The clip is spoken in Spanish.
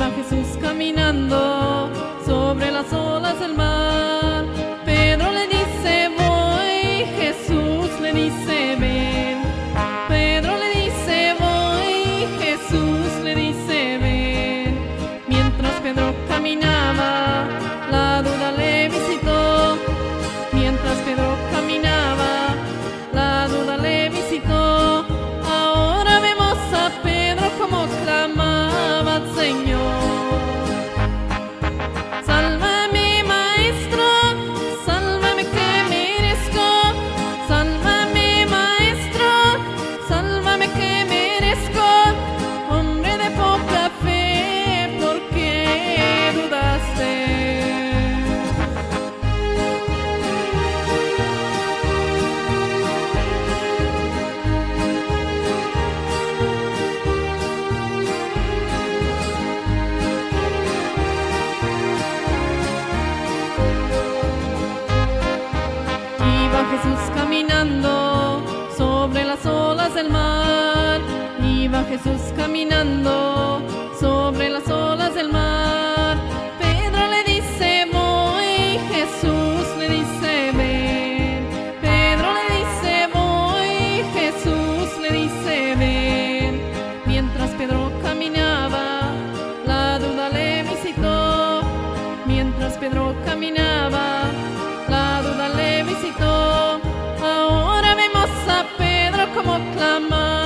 Iba Jesús caminando sobre las olas del mar. Pedro le dice voy, Jesús le dice ven. Pedro le dice voy, Jesús le dice ven. Mientras Pedro caminaba, la duda le visitó. Mientras Pedro caminaba, la duda le visitó. Ahora vemos a Pedro como clamaba al Señor. Sálvame, Maestro, sálvame que merezco. Sálvame, Maestro, sálvame que merezco. Hombre de poca fe, ¿por qué dudaste? Iba Jesús caminando sobre las olas del mar. Iba Jesús caminando sobre las olas del mar. Pedro le dice voy, Jesús le dice ven. Pedro le dice voy, Jesús le dice ven. Mientras Pedro caminaba, la duda le visitó. Mientras Pedro caminaba, la duda le visitó. Ahora vemos a Pedro como clama.